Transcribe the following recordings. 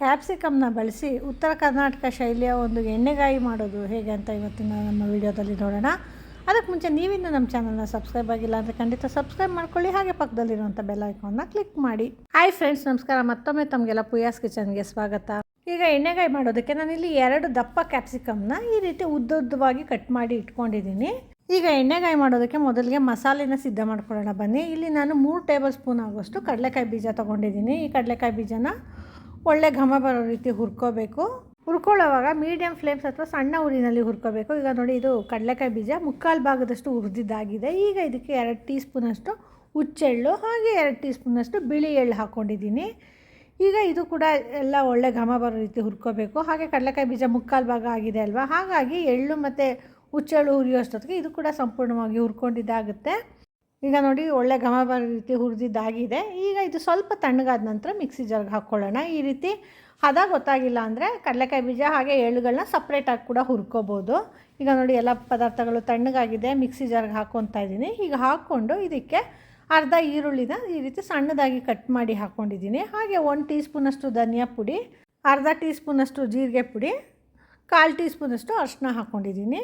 ಕ್ಯಾಪ್ಸಿಕಮ್ನ ಬಳಸಿ ಉತ್ತರ ಕರ್ನಾಟಕ ಶೈಲಿಯ ಒಂದು ಎಣ್ಣೆಗಾಯಿ ಮಾಡೋದು ಹೇಗೆ ಅಂತ ಇವತ್ತಿನ ನಮ್ಮ ವಿಡಿಯೋದಲ್ಲಿ ನೋಡೋಣ. ಅದಕ್ಕೆ ಮುಂಚೆ ನೀವಿನ್ನು ನಮ್ಮ ಚಾನಲ್ನ ಸಬ್ಸ್ಕ್ರೈಬ್ ಆಗಿಲ್ಲ ಅಂದರೆ ಖಂಡಿತ ಸಬ್ಸ್ಕ್ರೈಬ್ ಮಾಡ್ಕೊಳ್ಳಿ. ಹಾಗೆ ಪಕ್ಕದಲ್ಲಿರುವಂಥ ಬೆಲ್ ಐಕಾನ್ನ ಕ್ಲಿಕ್ ಮಾಡಿ. ಹಾಯ್ ಫ್ರೆಂಡ್ಸ್, ನಮಸ್ಕಾರ. ಮತ್ತೊಮ್ಮೆ ತಮಗೆಲ್ಲ ಪೂಯಾಸ್ ಕಿಚನ್ಗೆ ಸ್ವಾಗತ. ಈಗ ಎಣ್ಣೆಗಾಯಿ ಮಾಡೋದಕ್ಕೆ ನಾನಿಲ್ಲಿ 2 ದಪ್ಪ ಕ್ಯಾಪ್ಸಿಕಮ್ನ ಈ ರೀತಿ ಉದ್ದುದ್ದವಾಗಿ ಕಟ್ ಮಾಡಿ ಇಟ್ಕೊಂಡಿದ್ದೀನಿ. ಈಗ ಎಣ್ಣೆಗಾಯಿ ಮಾಡೋದಕ್ಕೆ ಮೊದಲಿಗೆ ಮಸಾಲೆನ ಸಿದ್ಧ ಮಾಡ್ಕೊಳ್ಳೋಣ ಬನ್ನಿ. ಇಲ್ಲಿ ನಾನು 3 ಟೇಬಲ್ ಸ್ಪೂನ್ ಆಗುವಷ್ಟು ಕಡಲೆಕಾಯಿ ಬೀಜ ತೊಗೊಂಡಿದ್ದೀನಿ. ಈ ಕಡಲೆಕಾಯಿ ಬೀಜನ ಒಳ್ಳೆ ಘಮ ಬರೋ ರೀತಿ ಹುರ್ಕೋಬೇಕು. ಹುರ್ಕೊಳ್ಳೋವಾಗ ಮೀಡಿಯಮ್ ಫ್ಲೇಮ್ಸ್ ಅಥವಾ ಸಣ್ಣ ಉರಿನಲ್ಲಿ ಹುರ್ಕೋಬೇಕು. ಈಗ ನೋಡಿ, ಇದು ಕಡಲೆಕಾಯಿ ಬೀಜ ಮುಕ್ಕಾಲು ಭಾಗದಷ್ಟು ಹುರಿದಿದ್ದಾಗಿದೆ. ಈಗ ಇದಕ್ಕೆ 2 ಟೀ ಸ್ಪೂನಷ್ಟು ಹುಚ್ಚೆಳ್ಳು ಹಾಗೆ 2 ಟೀ ಸ್ಪೂನಷ್ಟು ಬಿಳಿ ಎಳ್ಳು ಹಾಕ್ಕೊಂಡಿದ್ದೀನಿ. ಈಗ ಇದು ಕೂಡ ಎಲ್ಲ ಒಳ್ಳೆ ಘಮ ಬರೋ ರೀತಿ ಹುರ್ಕೋಬೇಕು. ಹಾಗೆ ಕಡಲೆಕಾಯಿ ಬೀಜ ಮುಕ್ಕಾಲು ಭಾಗ ಆಗಿದೆ ಅಲ್ವಾ, ಹಾಗಾಗಿ ಎಳ್ಳು ಮತ್ತು ಹುಚ್ಚೆಳ್ಳು ಹುರಿಯೋಷ್ಟೊತ್ತಿಗೆ ಇದು ಕೂಡ ಸಂಪೂರ್ಣವಾಗಿ ಹುರ್ಕೊಂಡಿದ್ದಾಗುತ್ತೆ. ಈಗ ನೋಡಿ, ಒಳ್ಳೆ ಘಮ ಬರೋ ರೀತಿ ಹುರಿದಿದ್ದಾಗಿದೆ. ಈಗ ಇದು ಸ್ವಲ್ಪ ತಣ್ಣಗಾದ ನಂತರ ಮಿಕ್ಸಿ ಜಾರ್ಗೆ ಹಾಕ್ಕೊಳ್ಳೋಣ. ಈ ರೀತಿ ಹದ ಗೊತ್ತಾಗಿಲ್ಲ ಅಂದರೆ ಕಡಲೆಕಾಯಿ ಬೀಜ ಹಾಗೆ ಎಳ್ಳುಗಳನ್ನ ಸಪ್ರೇಟಾಗಿ ಕೂಡ ಹುರ್ಕೋಬೋದು. ಈಗ ನೋಡಿ, ಎಲ್ಲ ಪದಾರ್ಥಗಳು ತಣ್ಣಗಾಗಿದೆ. ಮಿಕ್ಸಿ ಜಾರ್ಗೆ ಹಾಕ್ಕೊತಾ ಇದ್ದೀನಿ. ಈಗ ಹಾಕ್ಕೊಂಡು ಇದಕ್ಕೆ ಅರ್ಧ ಈರುಳ್ಳಿನ ಈ ರೀತಿ ಸಣ್ಣದಾಗಿ ಕಟ್ ಮಾಡಿ ಹಾಕ್ಕೊಂಡಿದ್ದೀನಿ. ಹಾಗೆ 1 ಟೀ ಸ್ಪೂನಷ್ಟು ಧನಿಯಾ ಪುಡಿ, ಅರ್ಧ ಟೀ ಸ್ಪೂನಷ್ಟು ಜೀರಿಗೆ ಪುಡಿ, 1/4 ಟೀ ಸ್ಪೂನಷ್ಟು ಅರಿಶಿನ ಹಾಕ್ಕೊಂಡಿದ್ದೀನಿ.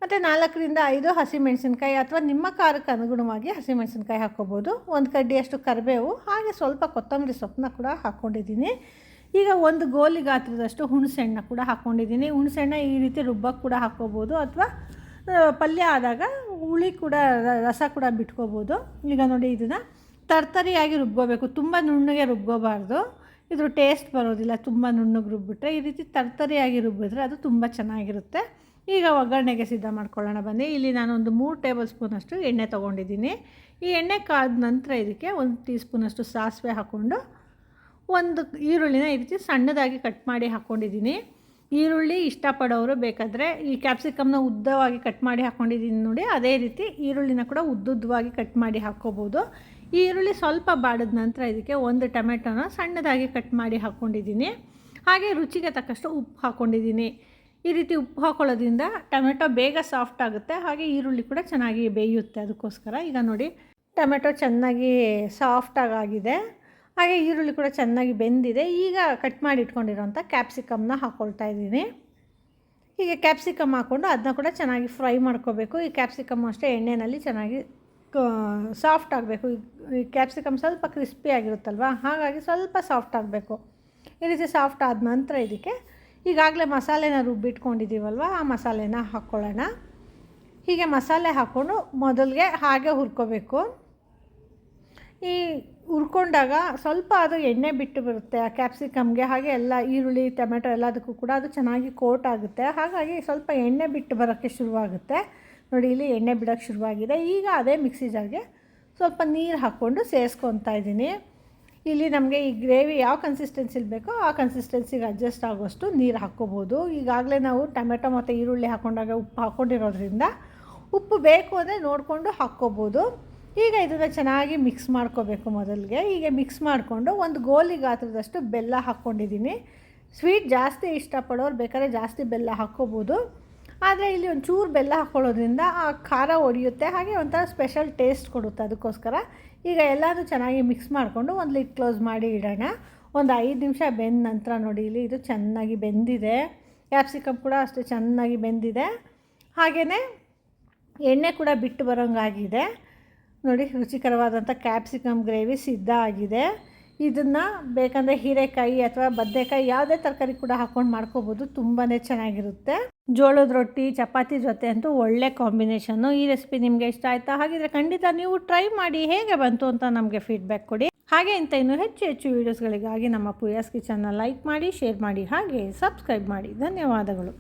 ಮತ್ತು 4ರಿಂದ 5 ಹಸಿಮೆಣಸಿನ್ಕಾಯಿ ಅಥವಾ ನಿಮ್ಮ ಖಾರಕ್ಕೆ ಅನುಗುಣವಾಗಿ ಹಸಿಮೆಣಸಿನ್ಕಾಯಿ ಹಾಕ್ಕೋಬೋದು. 1 ಕಡ್ಡಿಯಷ್ಟು ಕರಿಬೇವು ಹಾಗೆ ಸ್ವಲ್ಪ ಕೊತ್ತಂಬರಿ ಸೊಪ್ಪನ್ನ ಕೂಡ ಹಾಕ್ಕೊಂಡಿದ್ದೀನಿ. ಈಗ 1 ಗೋಲಿ ಗಾತ್ರದಷ್ಟು ಹುಣಸೆಹಣ್ಣ ಕೂಡ ಹಾಕ್ಕೊಂಡಿದ್ದೀನಿ. ಹುಣಸೆಹಣ್ಣ ಈ ರೀತಿ ರುಬ್ಬಕ್ಕೆ ಕೂಡ ಹಾಕ್ಕೋಬೋದು ಅಥವಾ ಪಲ್ಯ ಆದಾಗ ಹುಳಿ ಕೂಡ ರಸ ಕೂಡ ಬಿಟ್ಕೋಬೋದು. ಈಗ ನೋಡಿ, ಇದನ್ನು ತರ್ತರಿಯಾಗಿ ರುಬ್ಕೋಬೇಕು. ತುಂಬ ನುಣ್ಣಗೆ ರುಬ್ಕೋಬಾರ್ದು, ಇದ್ರ ಟೇಸ್ಟ್ ಬರೋದಿಲ್ಲ. ತುಂಬ ನುಣ್ಣಗೆ ರುಬ್ಬಿಟ್ರೆ ಈ ರೀತಿ ತರ್ತರಿಯಾಗಿ ರುಬ್ಬಿದ್ರೆ ಅದು ತುಂಬ ಚೆನ್ನಾಗಿರುತ್ತೆ. ಈಗ ಒಗ್ಗರಣೆಗೆ ಸಿದ್ಧ ಮಾಡ್ಕೊಳ್ಳೋಣ ಬನ್ನಿ. ಇಲ್ಲಿ ನಾನೊಂದು 3 ಟೇಬಲ್ ಸ್ಪೂನಷ್ಟು ಎಣ್ಣೆ ತೊಗೊಂಡಿದ್ದೀನಿ. ಈ ಎಣ್ಣೆ ಕಾದ ನಂತರ ಇದಕ್ಕೆ 1 ಟೀ ಸ್ಪೂನಷ್ಟು ಸಾಸಿವೆ ಹಾಕ್ಕೊಂಡು 1 ಈರುಳ್ಳಿನ ಈ ರೀತಿ ಸಣ್ಣದಾಗಿ ಕಟ್ ಮಾಡಿ ಹಾಕ್ಕೊಂಡಿದ್ದೀನಿ. ಈರುಳ್ಳಿ ಇಷ್ಟಪಡೋರು ಬೇಕಾದರೆ ಈ ಕ್ಯಾಪ್ಸಿಕಮ್ನ ಉದ್ದವಾಗಿ ಕಟ್ ಮಾಡಿ ಹಾಕ್ಕೊಂಡಿದ್ದೀನಿ ನೋಡಿ, ಅದೇ ರೀತಿ ಈರುಳ್ಳಿನ ಕೂಡ ಉದ್ದುದ್ದವಾಗಿ ಕಟ್ ಮಾಡಿ ಹಾಕ್ಕೋಬೋದು. ಈ ಈರುಳ್ಳಿ ಸ್ವಲ್ಪ ಬಾಡಿದ ನಂತರ ಇದಕ್ಕೆ 1 ಟೊಮೆಟೊನ ಸಣ್ಣದಾಗಿ ಕಟ್ ಮಾಡಿ ಹಾಕ್ಕೊಂಡಿದ್ದೀನಿ. ಹಾಗೆ ರುಚಿಗೆ ತಕ್ಕಷ್ಟು ಉಪ್ಪು ಹಾಕ್ಕೊಂಡಿದ್ದೀನಿ. ಈ ರೀತಿ ಉಪ್ಪು ಹಾಕೊಳ್ಳೋದ್ರಿಂದ ಟೊಮೆಟೊ ಬೇಗ ಸಾಫ್ಟ್ ಆಗುತ್ತೆ, ಹಾಗೆ ಈರುಳ್ಳಿ ಕೂಡ ಚೆನ್ನಾಗಿ ಬೇಯುತ್ತೆ. ಅದಕ್ಕೋಸ್ಕರ ಈಗ ನೋಡಿ, ಟೊಮೆಟೊ ಚೆನ್ನಾಗಿ ಸಾಫ್ಟಾಗಿದೆ, ಹಾಗೆ ಈರುಳ್ಳಿ ಕೂಡ ಚೆನ್ನಾಗಿ ಬೆಂದಿದೆ. ಈಗ ಕಟ್ ಮಾಡಿ ಇಟ್ಕೊಂಡಿರೋಂಥ ಕ್ಯಾಪ್ಸಿಕಮ್ನ ಹಾಕ್ಕೊಳ್ತಾ ಇದ್ದೀನಿ. ಹೀಗೆ ಕ್ಯಾಪ್ಸಿಕಮ್ ಹಾಕ್ಕೊಂಡು ಅದನ್ನ ಕೂಡ ಚೆನ್ನಾಗಿ ಫ್ರೈ ಮಾಡ್ಕೋಬೇಕು. ಈ ಕ್ಯಾಪ್ಸಿಕಮ್ ಅಷ್ಟೇ ಎಣ್ಣೆಯಲ್ಲಿ ಚೆನ್ನಾಗಿ ಸಾಫ್ಟ್ ಆಗಬೇಕು. ಈ ಕ್ಯಾಪ್ಸಿಕಮ್ ಸ್ವಲ್ಪ ಕ್ರಿಸ್ಪಿ ಆಗಿರುತ್ತಲ್ವ, ಹಾಗಾಗಿ ಸ್ವಲ್ಪ ಸಾಫ್ಟ್ ಆಗಬೇಕು. ಈ ರೀತಿ ಸಾಫ್ಟ್ ಆದ ನಂತರ ಇದಕ್ಕೆ ಈಗಾಗಲೇ ಮಸಾಲೆನ ರುಬ್ಬಿಟ್ಕೊಂಡಿದ್ದೀವಲ್ವ, ಆ ಮಸಾಲೆನ ಹಾಕ್ಕೊಳ್ಳೋಣ. ಹೀಗೆ ಮಸಾಲೆ ಹಾಕ್ಕೊಂಡು ಮೊದಲಿಗೆ ಹಾಗೆ ಹುರ್ಕೋಬೇಕು. ಈ ಹುರ್ಕೊಂಡಾಗ ಸ್ವಲ್ಪ ಅದು ಎಣ್ಣೆ ಬಿಟ್ಟು ಬರುತ್ತೆ ಆ ಕ್ಯಾಪ್ಸಿಕಮ್ಗೆ, ಹಾಗೆ ಎಲ್ಲ ಈರುಳ್ಳಿ ಟೊಮೆಟೊ ಎಲ್ಲದಕ್ಕೂ ಕೂಡ ಅದು ಚೆನ್ನಾಗಿ ಕೋಟ್ ಆಗುತ್ತೆ. ಹಾಗಾಗಿ ಸ್ವಲ್ಪ ಎಣ್ಣೆ ಬಿಟ್ಟು ಬರೋಕ್ಕೆ ಶುರುವಾಗುತ್ತೆ. ನೋಡಿ, ಇಲ್ಲಿ ಎಣ್ಣೆ ಬಿಡೋಕ್ಕೆ ಶುರುವಾಗಿದೆ. ಈಗ ಅದೇ ಮಿಕ್ಸಿ ಜಾರ್ಗೆ ಸ್ವಲ್ಪ ನೀರು ಹಾಕ್ಕೊಂಡು ಸೇರಿಸ್ಕೊತಾ ಇದ್ದೀನಿ. ಇಲ್ಲಿ ನಮಗೆ ಈ ಗ್ರೇವಿ ಯಾವ ಕನ್ಸಿಸ್ಟೆನ್ಸಿಲಿ ಬೇಕೋ ಆ ಕನ್ಸಿಸ್ಟೆನ್ಸಿಗೆ ಅಡ್ಜಸ್ಟ್ ಆಗೋಷ್ಟು ನೀರು ಹಾಕ್ಕೋಬೋದು. ಈಗಾಗಲೇ ನಾವು ಟೊಮೆಟೊ ಮತ್ತು ಈರುಳ್ಳಿ ಹಾಕ್ಕೊಂಡಾಗ ಉಪ್ಪು ಹಾಕ್ಕೊಂಡಿರೋದ್ರಿಂದ ಉಪ್ಪು ಬೇಕು ಅಂದರೆ ನೋಡಿಕೊಂಡು ಹಾಕ್ಕೋಬೋದು. ಈಗ ಇದನ್ನು ಚೆನ್ನಾಗಿ ಮಿಕ್ಸ್ ಮಾಡ್ಕೋಬೇಕು ಮೊದಲಿಗೆ. ಹೀಗೆ ಮಿಕ್ಸ್ ಮಾಡಿಕೊಂಡು 1 ಗೋಲಿ ಗಾತ್ರದಷ್ಟು ಬೆಲ್ಲ ಹಾಕ್ಕೊಂಡಿದ್ದೀನಿ. ಸ್ವೀಟ್ ಜಾಸ್ತಿ ಇಷ್ಟಪಡೋರು ಬೇಕಾದ್ರೆ ಜಾಸ್ತಿ ಬೆಲ್ಲ ಹಾಕ್ಕೋಬೋದು, ಆದರೆ ಇಲ್ಲಿ ಒಂಚೂರು ಬೆಲ್ಲ ಹಾಕ್ಕೊಳ್ಳೋದ್ರಿಂದ ಆ ಖಾರ ಹೊಡೆಯುತ್ತೆ, ಹಾಗೆ ಒಂಥರ ಸ್ಪೆಷಲ್ ಟೇಸ್ಟ್ ಕೊಡುತ್ತೆ. ಅದಕ್ಕೋಸ್ಕರ ಈಗ ಎಲ್ಲನೂ ಚೆನ್ನಾಗಿ ಮಿಕ್ಸ್ ಮಾಡಿಕೊಂಡು 1 ಲಿಡ್ ಕ್ಲೋಸ್ ಮಾಡಿ ಇಡೋಣ. 5 ನಿಮಿಷ ಬೆಂದ ನಂತರ ನೋಡಿ, ಇಲ್ಲಿ ಇದು ಚೆನ್ನಾಗಿ ಬೆಂದಿದೆ. ಕ್ಯಾಪ್ಸಿಕಮ್ ಕೂಡ ಅಷ್ಟೇ ಚೆನ್ನಾಗಿ ಬೆಂದಿದೆ, ಹಾಗೆಯೇ ಎಣ್ಣೆ ಕೂಡ ಬಿಟ್ಟು ಬರೋಂಗಾಗಿದೆ. ನೋಡಿ, ರುಚಿಕರವಾದಂಥ ಕ್ಯಾಪ್ಸಿಕಮ್ ಗ್ರೇವಿ ಸಿದ್ಧ ಆಗಿದೆ. ಇದನ್ನು ಬೇಕಂದರೆ ಹೀರೆಕಾಯಿ ಅಥವಾ ಬದನೆಕಾಯಿ ಯಾವುದೇ ತರಕಾರಿ ಕೂಡ ಹಾಕ್ಕೊಂಡು ಮಾಡ್ಕೋಬೋದು, ತುಂಬಾ ಚೆನ್ನಾಗಿರುತ್ತೆ. ಜೋಳದ ರೊಟ್ಟಿ ಚಪಾತಿ ಜೊತೆ ಅಂತೂ ಒಳ್ಳೆ ಕಾಂಬಿನೇಷನ್ನು. ಈ ರೆಸಿಪಿ ನಿಮಗೆ ಇಷ್ಟ ಆಯಿತಾ? ಹಾಗಿದ್ರೆ ಖಂಡಿತ ನೀವು ಟ್ರೈ ಮಾಡಿ ಹೇಗೆ ಬಂತು ಅಂತ ನಮಗೆ ಫೀಡ್ಬ್ಯಾಕ್ ಕೊಡಿ. ಹಾಗೆ ಇಂಥ ಇನ್ನೂ ಹೆಚ್ಚು ವೀಡಿಯೋಸ್ಗಳಿಗಾಗಿ ನಮ್ಮ ಪೂಯಾಸ್ ಕಿಚನ್ನ ಲೈಕ್ ಮಾಡಿ, ಶೇರ್ ಮಾಡಿ, ಹಾಗೆ ಸಬ್ಸ್ಕ್ರೈಬ್ ಮಾಡಿ. ಧನ್ಯವಾದಗಳು.